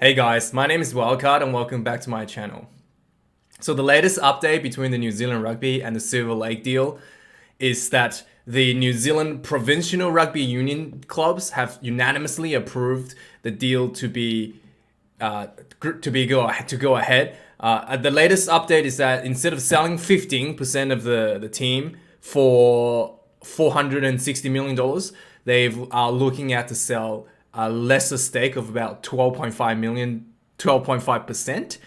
Hey guys, my name is Wildcard and welcome back to my channel. So the latest update between the New Zealand Rugby and the Silver Lake deal is that the New Zealand Provincial Rugby Union clubs have unanimously approved the deal to go ahead. The latest update is that instead of selling 15% of the team for $460 million, they are looking at to sell a lesser stake of about 12.5%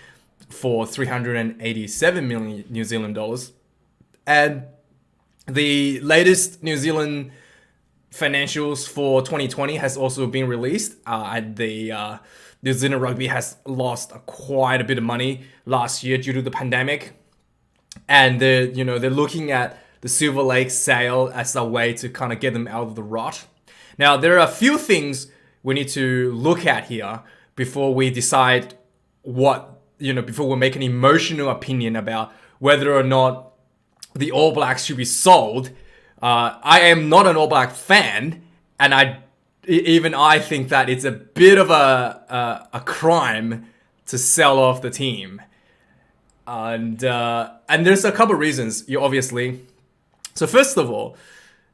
for 387 million New Zealand dollars. And the latest New Zealand financials for 2020 has also been released. And the New Zealand Rugby has lost quite a bit of money last year due to the pandemic. And they're looking at the Silver Lake sale as a way to kind of get them out of the rut. Now, there are a few things we need to look at here before we decide before we make an emotional opinion about whether or not the All Blacks should be sold. I am not an All Black fan, and I think that it's a bit of a crime to sell off the team. And there's a couple of reasons, obviously. So first of all,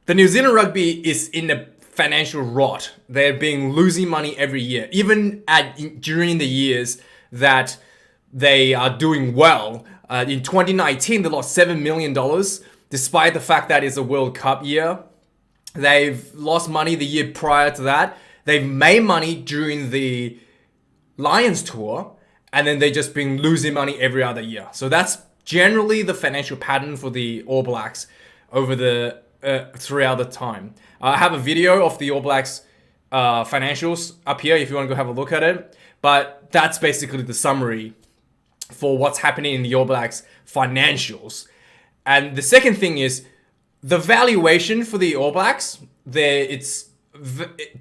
the New Zealand Rugby is in a financial rot. They're losing money every year, even during the years that they are doing well. In 2019, they lost $7 million, despite the fact that it's a World Cup year. They've lost money the year prior to that. They've made money during the Lions tour, and then they've just been losing money every other year. So that's generally the financial pattern for the All Blacks over throughout the time. I have a video of the All Blacks financials up here if you want to go have a look at it. But that's basically the summary for what's happening in the All Blacks financials. And the second thing is the valuation for the All Blacks. It's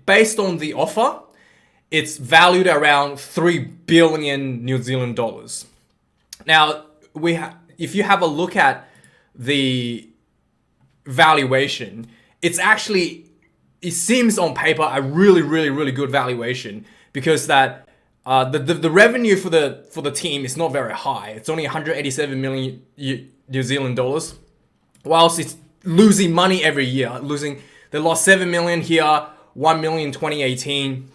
based on the offer. It's valued around 3 billion New Zealand dollars. Now, if you have a look at the valuation, it seems on paper a really, really, really good valuation, because that the revenue for the team is not very high. It's only 187 million New Zealand dollars, whilst it's losing money every year. They lost 7 million here, 1 million in 2018.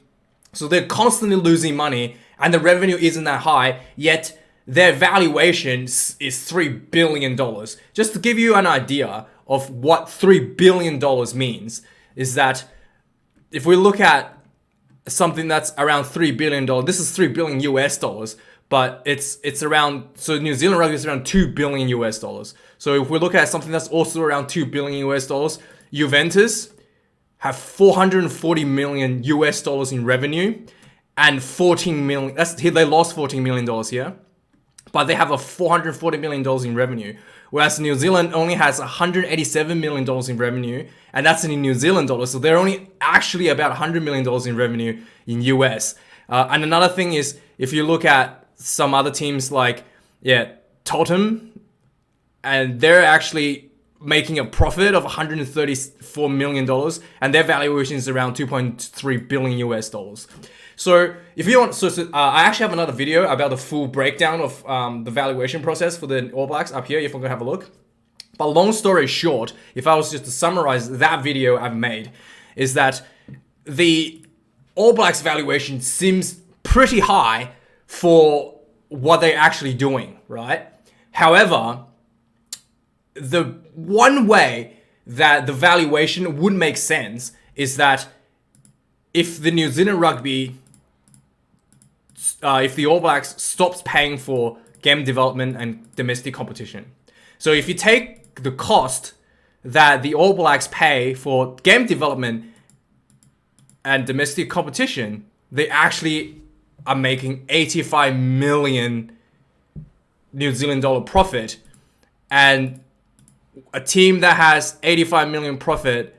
So they're constantly losing money, and the revenue isn't that high, yet their valuation is $3 billion. Just to give you an idea of what $3 billion means, is that if we look at something that's around $3 billion, this is 3 billion US dollars, but it's around, so New Zealand Rugby is around 2 billion US dollars. So if we look at something that's also around 2 billion US dollars, Juventus have 440 million US dollars in revenue and 14 million, they lost $14 million here, but they have a $440 million in revenue. Whereas New Zealand only has $187 million in revenue, and that's in New Zealand dollars. So they're only actually about $100 million in revenue in US. And another thing is, if you look at some other teams like, Tottenham, and they're actually making a profit of $134 million, and their valuation is around 2.3 billion US dollars. So if you want, I actually have another video about the full breakdown of the valuation process for the All Blacks up here, if you want to have a look. But long story short, if I was just to summarize that video I've made, is that the All Blacks valuation seems pretty high for what they're actually doing, right? However, the one way that the valuation would make sense is that if the New Zealand Rugby, if the All Blacks stops paying for game development and domestic competition. So if you take the cost that the All Blacks pay for game development and domestic competition, they actually are making 85 million New Zealand dollar profit. And a team that has 85 million profit,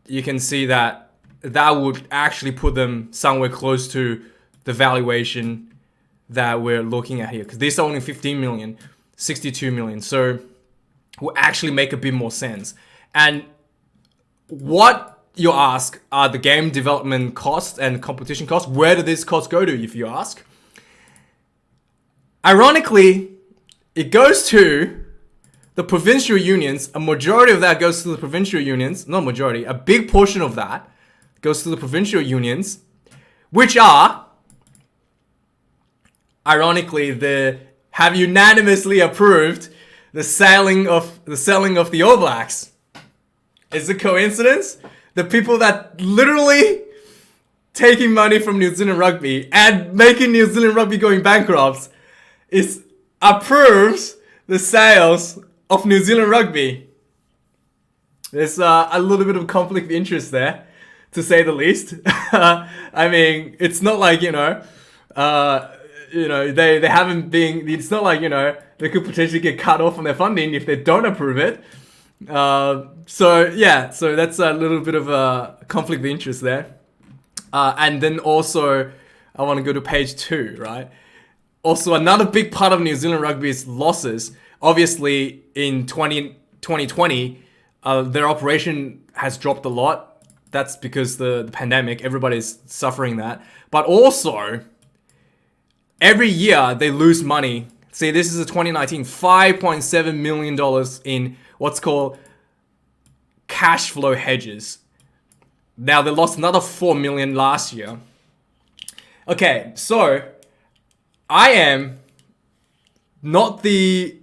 you can see that would actually put them somewhere close to the valuation that we're looking at here. Because these are only 15 million, 62 million. So will actually make a bit more sense. And what you ask are the game development costs and competition costs. Where do these costs go to, if you ask? Ironically, it goes to the provincial unions. A majority of that goes to the provincial unions. Not majority, a big portion of that goes to the provincial unions, which are, ironically, have unanimously approved the selling of the All Blacks. Is it coincidence? The people that literally taking money from New Zealand Rugby and making New Zealand Rugby going bankrupt approves the sales of New Zealand Rugby. There's a little bit of conflict of interest there, to say the least. I mean, it's not like, they haven't been, it's not like, they could potentially get cut off on their funding if they don't approve it. So that's a little bit of a conflict of interest there. And then also, I want to go to page 2, right? Also, another big part of New Zealand Rugby's losses, obviously in 2020, their operation has dropped a lot. That's because the pandemic, everybody's suffering that. But also, every year they lose money. See, this is a 2019, $5.7 million in what's called cash flow hedges. Now, they lost another $4 million last year. Okay, so I am not the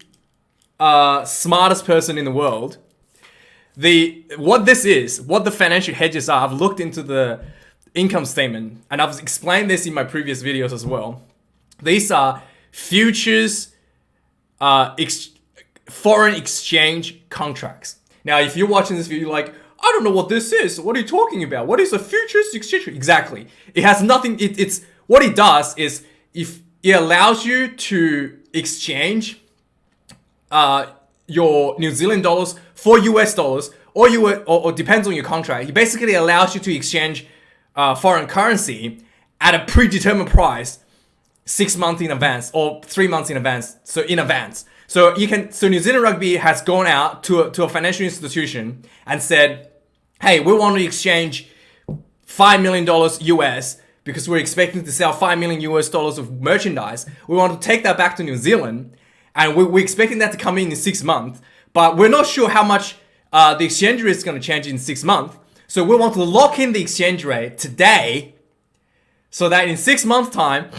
smartest person in the world. What the financial hedges are, I've looked into the income statement, and I've explained this in my previous videos as well. These are futures, foreign exchange contracts. Now, if you're watching this video, you're like, I don't know what this is. What are you talking about? What is a futures exchange? Exactly. It has nothing. It's what it does is if it allows you to exchange your New Zealand dollars for US dollars, or depends on your contract. It basically allows you to exchange foreign currency at a predetermined price 6 months in advance or 3 months in advance. So in advance. So New Zealand Rugby has gone out to a financial institution and said, hey, we want to exchange $5 million US because we're expecting to sell $5 million US of merchandise. We want to take that back to New Zealand, and we're expecting that to come in 6 months, but we're not sure how much the exchange rate is going to change in 6 months. So we want to lock in the exchange rate today so that in 6 months' time,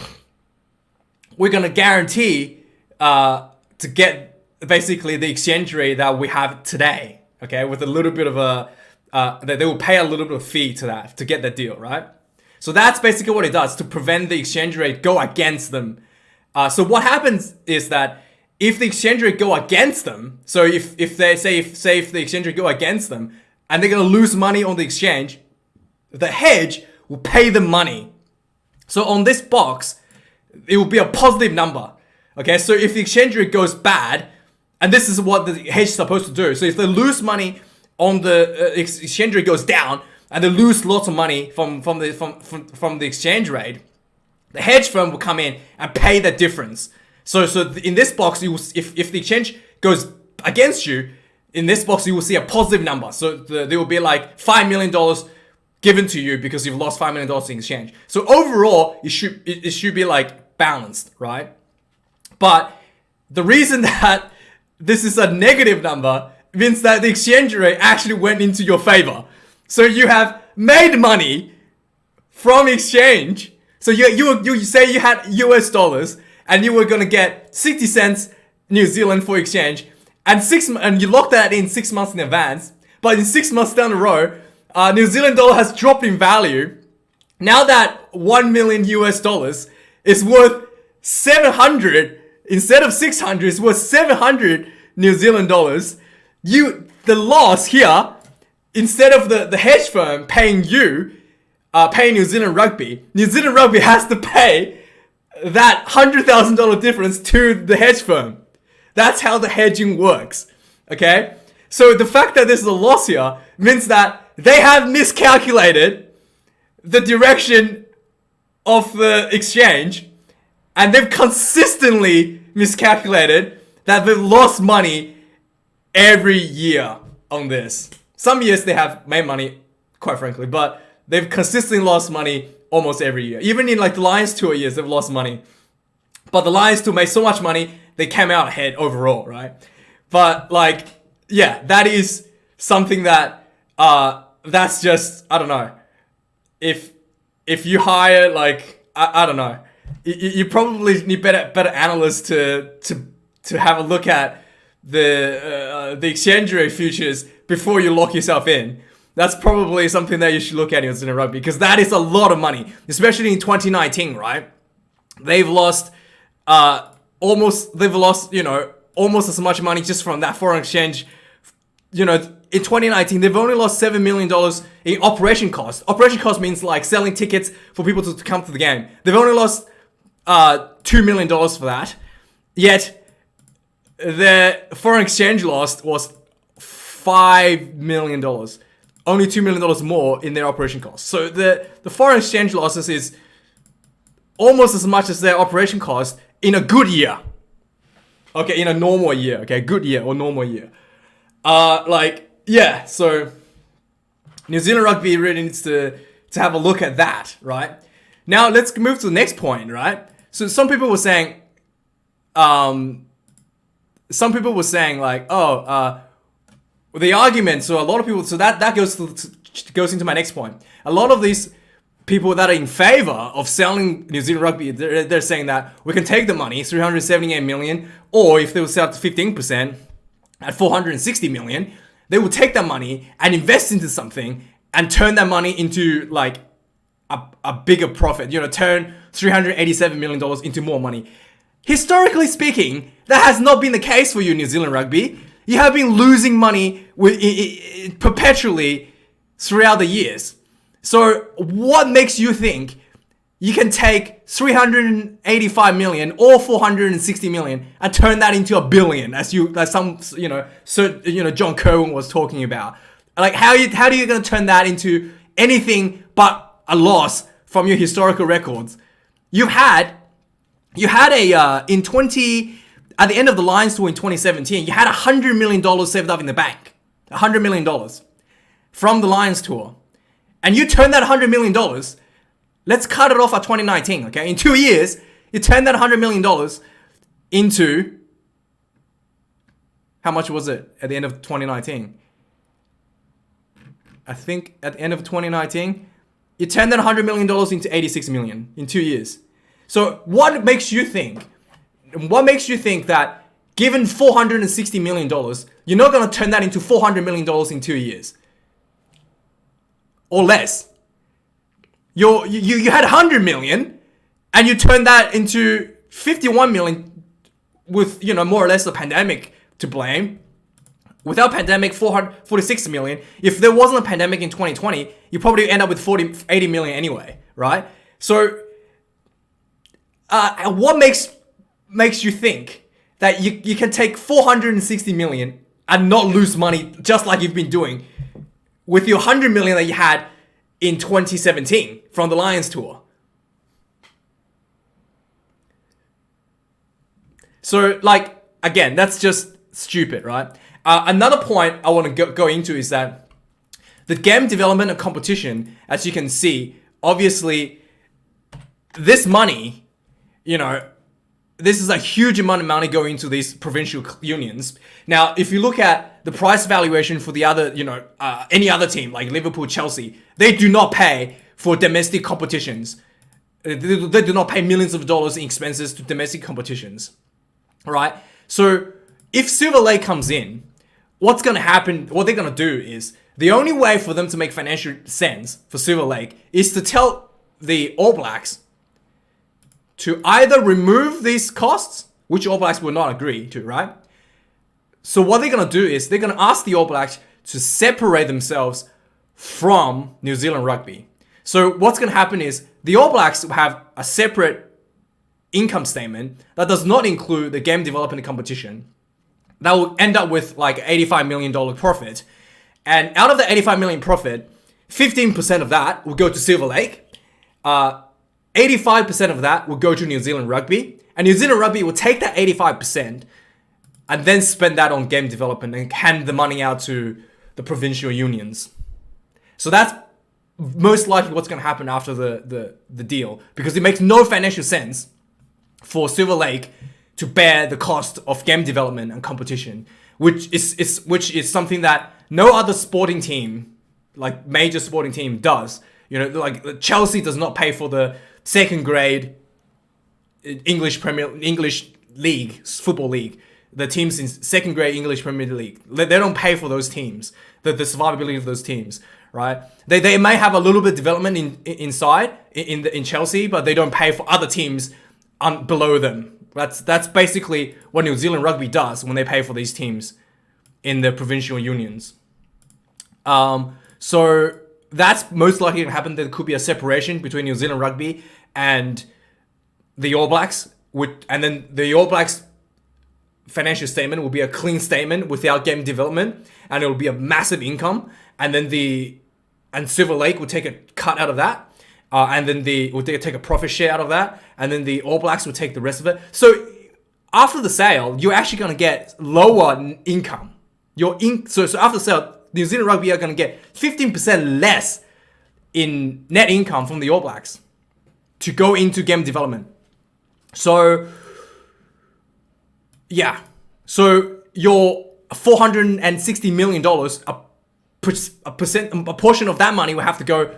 we're going to guarantee to get basically the exchange rate that we have today, okay, with a little bit of that they will pay a little bit of fee to that to get that deal, right? So that's basically what it does to prevent the exchange rate go against them. So what happens is that if the exchange rate go against them, so if they say if the exchange rate go against them and they're gonna lose money on the exchange, the hedge will pay them money. So on this box, it will be a positive number. Okay, so if the exchange rate goes bad, and this is what the hedge is supposed to do. So if they lose money on the exchange rate goes down, and they lose lots of money from the exchange rate, the hedge firm will come in and pay the difference. So in this box, if the exchange goes against you, in this box you will see a positive number. So there will be like $5 million given to you because you've lost $5 million in exchange. So overall, it should be like balanced, right? But the reason that this is a negative number means that the exchange rate actually went into your favor. So you have made money from exchange. So you say you had US dollars and you were gonna get 60 cents New Zealand for exchange, and you locked that in 6 months in advance. But in 6 months down the road, New Zealand dollar has dropped in value. Now that 1 million US dollars is worth 700 instead of 600, it's worth 700 New Zealand dollars. The loss here, instead of the hedge firm paying you, paying New Zealand Rugby has to pay that $100,000 difference to the hedge firm. That's how the hedging works. Okay? So the fact that there's a loss here means that they have miscalculated the direction of the exchange, and they've consistently miscalculated that they've lost money every year on this. Some years they have made money quite frankly. But they've consistently lost money almost every year. Even in like the Lions tour years, they've lost money. But the Lions tour made so much money, they came out ahead overall, right? But like, yeah, that is something that that's just, I don't know. If you hire like I don't know, you probably need better analysts to have a look at the exchange rate futures before you lock yourself in. That's probably something that you should look at in Zealand Rugby, because that is a lot of money, especially in 2019, right? They've lost almost as much money just from that foreign exchange. In 2019, they've only lost $7 million in operation costs. Operation cost means like selling tickets for people to come to the game. They've only lost $2 million for that. Yet, their foreign exchange loss was $5 million. Only $2 million more in their operation costs. So the foreign exchange losses is almost as much as their operation cost in a good year. Okay, in a normal year. Okay, good year or normal year. So New Zealand Rugby really needs to have a look at that, right? Now let's move to the next point, right? So some people were saying, the argument. So a lot of people. So that goes into my next point. A lot of these people that are in favor of selling New Zealand Rugby, they're saying that we can take the money, 378 million, or if they will sell to 15% at 460 million, they will take that money and invest into something and turn that money into like a bigger profit. Turn $387 million into more money. Historically speaking, that has not been the case for you, New Zealand Rugby. You have been losing money perpetually throughout the years. So what makes you think you can take 385 million or 460 million and turn that into $1 billion, as John Kerwin was talking about? Like, how are you going to turn that into anything but a loss from your historical records? You had at the end of the Lions tour in 2017, you had $100 million saved up in the bank. $100 million from the Lions tour. And you turn that $100 million, let's cut it off at 2019, okay? In 2 years, you turn that $100 million into, how much was it at the end of 2019? I think at the end of 2019, you turn that $100 million into 86 million in 2 years. So what makes you think that given $460 million, you're not going to turn that into $400 million in 2 years? Or less. You had 100 million and you turned that into 51 million with, more or less the pandemic to blame. Without pandemic, 446 million. If there wasn't a pandemic in 2020, you probably end up with 80 million anyway, right? So, what makes you think that you can take 460 million and not lose money just like you've been doing with your 100 million that you had in 2017 from the Lions tour? So, again, that's just stupid, right? Another point I want to go into is that the game development and competition, as you can see, obviously, this money, this is a huge amount of money going into these provincial unions. Now, if you look at the price valuation for the other, any other team like Liverpool, Chelsea, they do not pay for domestic competitions. They do not pay millions of dollars in expenses to domestic competitions, right? So if Silver Lake comes in, what's going to happen, what they're going to do is, the only way for them to make financial sense for Silver Lake is to tell the All Blacks to either remove these costs, which All Blacks will not agree to, right? So what they're going to do is they're going to ask the All Blacks to separate themselves from New Zealand Rugby. So what's going to happen is the All Blacks have a separate income statement that does not include the game development competition. That will end up with like $85 million profit. And out of the $85 million profit, 15% of that will go to Silver Lake. 85% of that will go to New Zealand Rugby. And New Zealand Rugby will take that 85% and then spend that on game development and hand the money out to the provincial unions. So that's most likely what's going to happen after the deal, because it makes no financial sense for Silver Lake to bear the cost of game development and competition, which is something that no other sporting team, like major sporting team, does. You know, like Chelsea does not pay for the second grade English League, football league. The teams in second grade English Premier League, they don't pay for those teams, the survivability of those teams, right? They may have a little bit of development inside in Chelsea, but they don't pay for other teams below them. That's basically what New Zealand Rugby does when they pay for these teams in the provincial unions. So that's most likely going to happen. There could be a separation between New Zealand Rugby and the All Blacks, and then the All Blacks financial statement will be a clean statement without game development, and it will be a massive income, and then Silver Lake will take a cut out of that, and then will take a profit share out of that, and then the All Blacks will take the rest of it. So after the sale, you're actually going to get lower income. So after the sale, New Zealand Rugby are going to get 15% less in net income from the All Blacks to go into game development. So yeah, so your $460 million, a portion of that money will have to go,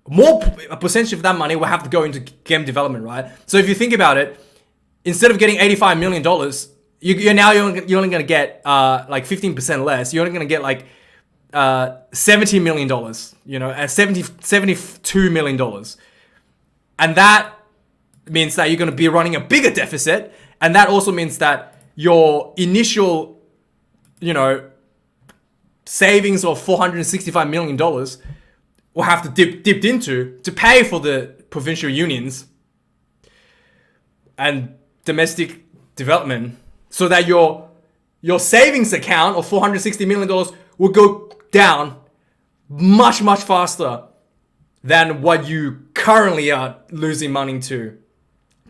a percentage of that money will have to go into game development, right? So if you think about it, instead of getting $85 million, you're only going to get like 15% less. You're only going to get like $70 million, you know, at $72 million. And that means that you're going to be running a bigger deficit. And that also means that your initial, you know, savings of $465 million will have to dipped into to pay for the provincial unions and domestic development, so that your savings account of $460 million will go down much faster than what you currently are losing money to,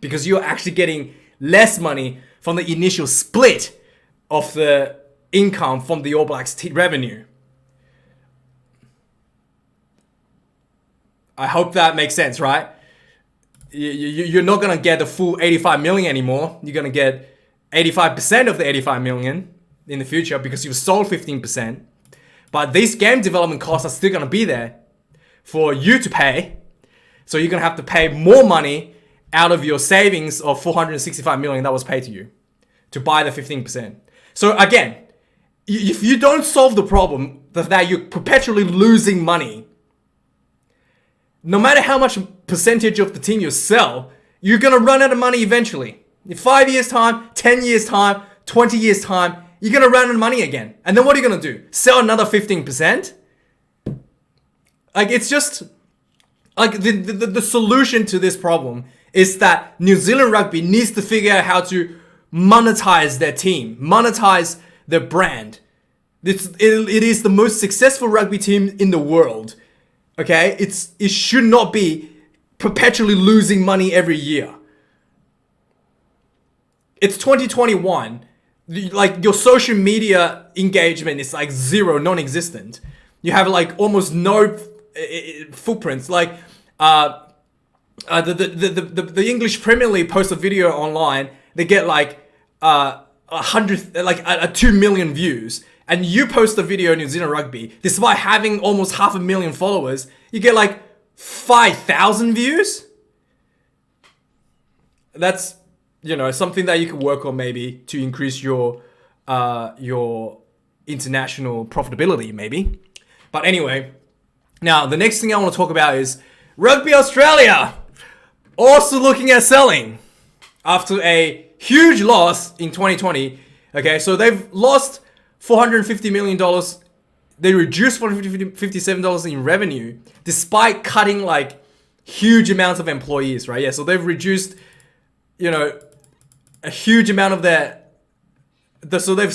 because you're actually getting less money from the initial split of the income from the All Blacks revenue. I hope that makes sense, right? You're not going to get the full 85 million anymore. You're going to get 85% of the 85 million in the future because you've sold 15%. But these game development costs are still going to be there for you to pay. So you're going to have to pay more money out of your savings of 465 million that was paid to you to buy the 15%. So again, if you don't solve the problem that you're perpetually losing money, no matter how much percentage of the team you sell, you're going to run out of money eventually. In 5 years' time, 10 years' time, 20 years' time, you're going to run out of money again. And then what are you going to do? Sell another 15%? Like, it's just... like, the solution to this problem is that New Zealand Rugby needs to figure out how to monetize their team, monetize their brand. It is the most successful rugby team in the world. Okay? It should not be perpetually losing money every year. It's 2021. Like, your social media engagement is like zero, non-existent. You have like almost no footprints. Like, the English Premier League posts a video online, they get like 2 million views. And you post a video in New Zealand Rugby, despite having almost 500,000 followers, you get like 5,000 views. That's, you know, something that you could work on maybe to increase your international profitability, maybe. But anyway, now the next thing I want to talk about is Rugby Australia also looking at selling after a huge loss in 2020. Okay, so they've lost $450 million. They reduced $457 in revenue despite cutting like huge amounts of employees, right? Yeah, so they've reduced, you know, a huge amount of so they've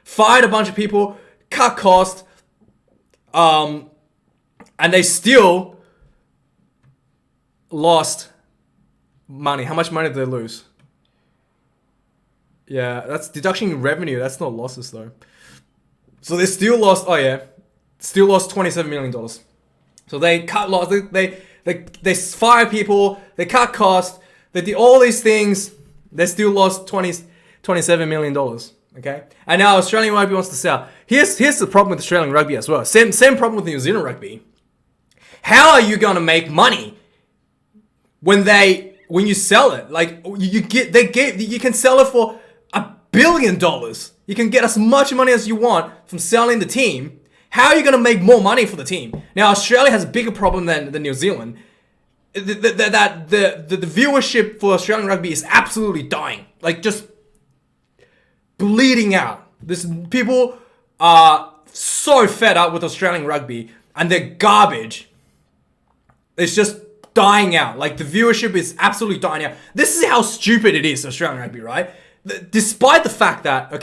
fired a bunch of people, cut costs, and they still lost money. How much money did they lose? Yeah, that's deduction revenue. That's not losses though. So they still lost, still lost $27 million. So they cut loss, they fire people, they cut costs, they did all these things. They still lost $27 million. Okay, and now Australian Rugby wants to sell. Here's the problem with Australian Rugby as well. Same problem with New Zealand Rugby. How are you gonna make money when you sell it? Like you can sell it for $1 billion. You can get as much money as you want from selling the team. How are you gonna make more money for the team? Now Australia has a bigger problem than New Zealand. The viewership for Australian Rugby is absolutely dying. Like just bleeding out. People are so fed up with Australian Rugby and they're garbage. It's just dying out. Like the viewership is absolutely dying out. This is how stupid it is, Australian Rugby, right? Despite the fact that I'm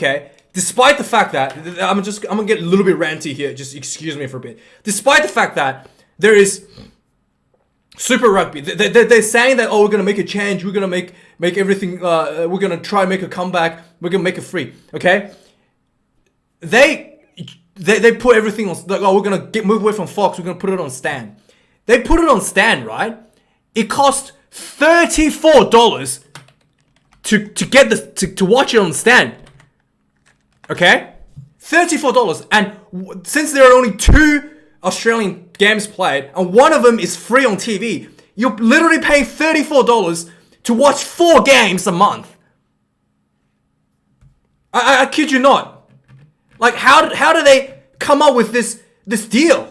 gonna get a little bit ranty here. Just excuse me for a bit. Despite the fact that there is Super Rugby, they're saying that we're gonna make a change. We're gonna make everything. We're gonna try and make a comeback. We're gonna make it free. Okay. They put everything on. Like, we're gonna move away from Fox. We're gonna put it on Stan. They put it on Stan, right? It cost $34 to watch it on Stan. Okay, $34, and since there are only 2 Australian games played, and one of them is free on TV, you're literally paying $34 to watch 4 games a month. I kid you not. Like, how do they come up with this deal?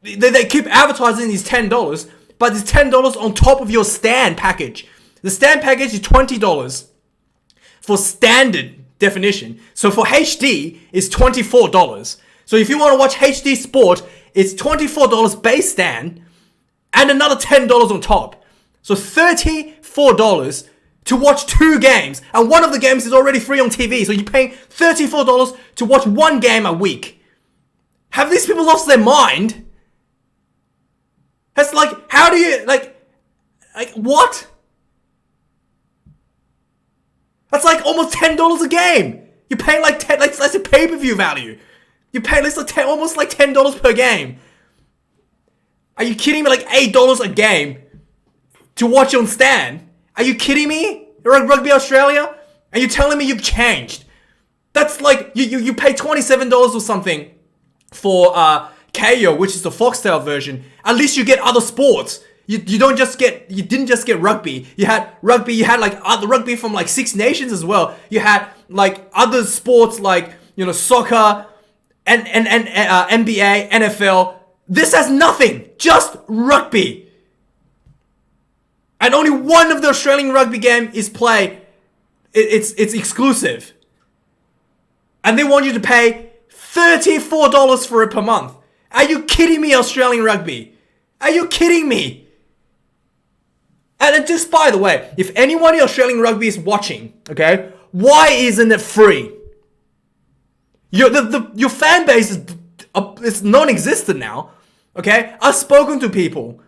They keep advertising these $10, but it's $10 on top of your Stan package. The Stan package is $20 for standard definition. So for HD, it's $24. So if you want to watch HD sport, it's $24 base Stan and another $10 on top. So $34 to watch 2 games, and one of the games is already free on TV. So you're paying $34 to watch 1 game a week. Have these people lost their mind? That's like, how do you, like what? That's like almost $10 a game. You're paying like that's a pay-per-view value. You pay almost like $10 per game. Are you kidding me? Like $8 a game to watch on Stan? Are you kidding me? You're at Rugby Australia, and you're telling me you've changed? That's like you pay $27 or something for KO, which is the Foxtel version. At least you get other sports. You didn't just get rugby. You had rugby. You had like other rugby from like 6 nations as well. You had like other sports like soccer and NBA, NFL. This has nothing. Just rugby. And only one of the Australian rugby game is played. It's exclusive. And they want you to pay $34 for it per month. Are you kidding me, Australian Rugby? Are you kidding me? And just by the way, if anyone in Australian Rugby is watching, okay, why isn't it free? Your fan base is non-existent now, okay? I've spoken to people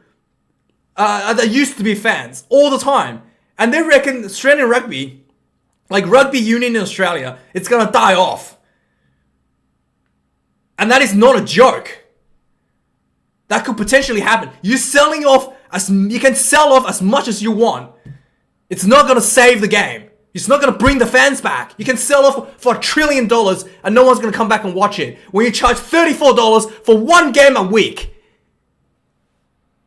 that used to be fans all the time, and they reckon Australian Rugby, like rugby union in Australia, it's gonna die off. And that is not a joke. That could potentially happen. You can sell off as much as you want. It's not gonna save the game. It's not gonna bring the fans back. You can sell off for $1 trillion and no one's gonna come back and watch it. When you charge $34 for 1 game a week.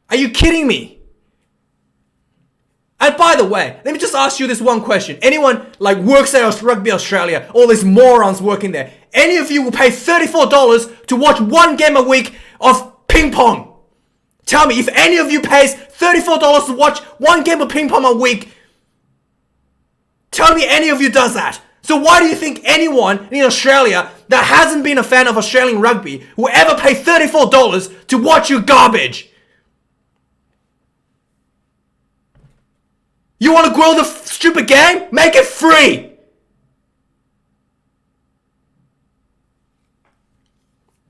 Are you kidding me? And by the way, let me just ask you this one question. Anyone like works at Rugby Australia, all these morons working there, any of you will pay $34 to watch 1 game a week of ping pong? Tell me, if any of you pays $34 to watch 1 game of ping pong a week, tell me any of you does that. So why do you think anyone in Australia that hasn't been a fan of Australian rugby will ever pay $34 to watch your garbage? You want to grow the stupid game? Make it free!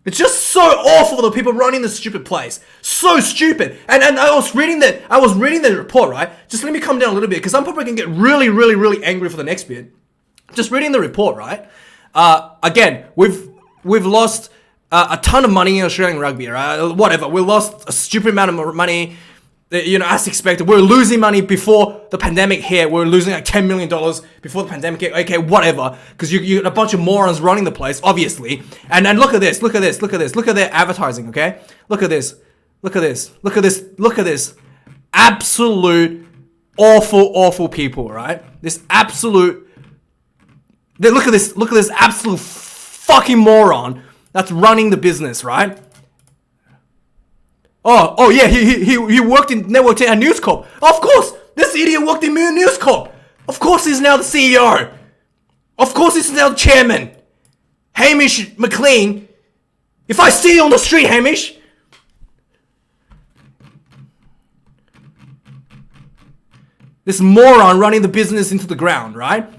It's just so awful, the people running the stupid place. So stupid. And I was reading the report, right? Just let me come down a little bit, because I'm probably going to get really, really, really angry for the next bit. Just reading the report, right? Again, we've lost a ton of money in Australian rugby, right? Whatever. We lost a stupid amount of money, as expected. We were losing money before the pandemic hit. We were losing like $10 million before the pandemic hit. Okay, whatever. Because you got a bunch of morons running the place, obviously. And then look at this. Look at this. Look at this. Look at their advertising, okay? Look at this. Look at this. Look at this. Look at this. Absolute awful people, right? This absolute... Look at this. Look at this absolute fucking moron that's running the business, right? Oh yeah, he worked in Network 10 and News Corp. Of course, this idiot worked in News Corp. Of course, he's now the CEO. Of course, he's now the chairman. Hamish McLean. If I see you on the street, Hamish, this moron running the business into the ground, right?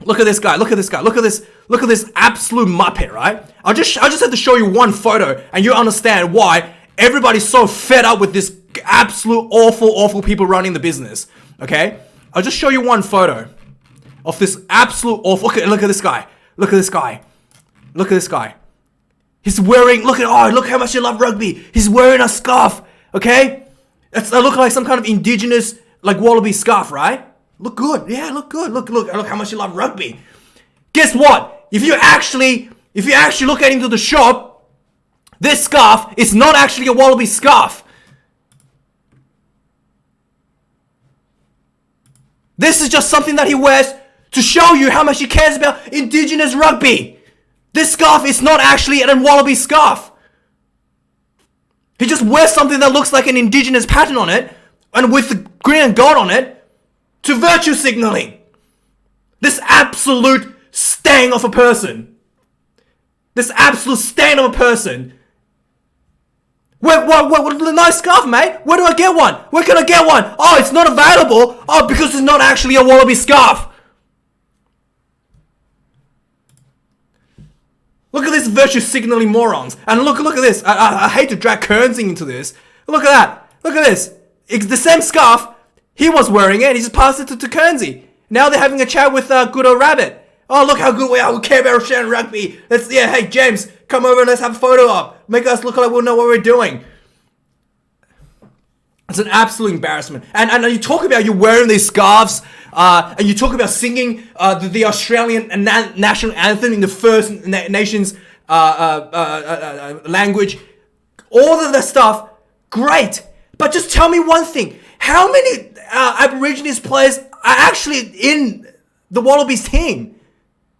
Look at this guy. Look at this guy. Look at this. Look at this absolute muppet, right? I just had to show you one photo, and you understand why everybody's so fed up with this absolute awful people running the business. Okay? I'll just show you one photo of this absolute awful. Look at this guy. Look at this guy. Look at this guy. He's wearing. Look how much you love rugby. He's wearing a scarf. Okay? That look like some kind of indigenous like Wallaby scarf, right? Look good. Yeah, look good. Look how much you love rugby. Guess what? If you actually look at into the shop, this scarf is not actually a Wallaby scarf. This is just something that he wears to show you how much he cares about indigenous rugby. This scarf is not actually a Wallaby scarf. He just wears something that looks like an indigenous pattern on it, and with the green and gold on it, to virtue signaling. This absolute stang of a person. This absolute stain of a person. What a nice scarf, mate. Where do I get one? Where can I get one? Oh, it's not available. Oh, because it's not actually a Wallaby scarf. Look at this virtue signaling morons. And look at this. I hate to drag Kearnsey into this. Look at that. Look at this. It's the same scarf. He was wearing it. He just passed it to Kearnsey. Now they're having a chat with good old Rabbit. Oh, look how good we are. We care about Australian rugby. Hey, James, come over and let's have a photo up. Make us look like we'll know what we're doing. It's an absolute embarrassment. And you talk about you wearing these scarves, and you talk about singing the Australian national anthem in the First Nations language. All of that stuff, great. But just tell me one thing. How many Aborigines players are actually in the Wallabies team?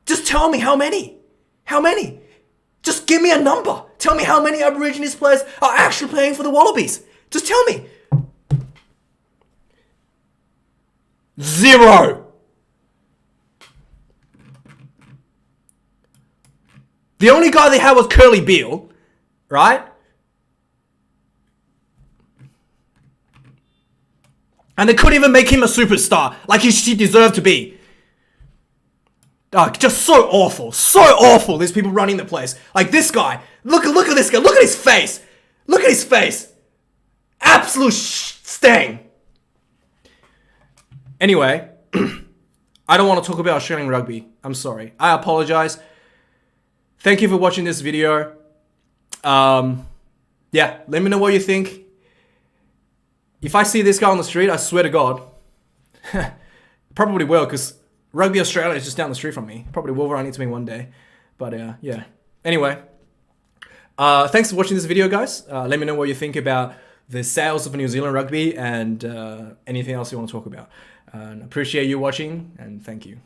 Just tell me how many. How many? Just give me a number. Tell me how many Aborigines players are actually playing for the Wallabies. Just tell me. 0. The only guy they had was Curly Beale, right? And they couldn't even make him a superstar like he deserved to be. Just so awful. These people running the place. Like this guy. Look at this guy. Look at his face. Look at his face. Absolute stain. Anyway, I don't want to talk about Australian rugby. I'm sorry. I apologize. Thank you for watching this video. Yeah, let me know what you think. If I see this guy on the street, I swear to God, probably will, because Rugby Australia is just down the street from me. Probably will run into me one day. But yeah. Anyway, thanks for watching this video, guys. Let me know what you think about the sales of New Zealand Rugby and anything else you want to talk about. And appreciate you watching, and thank you.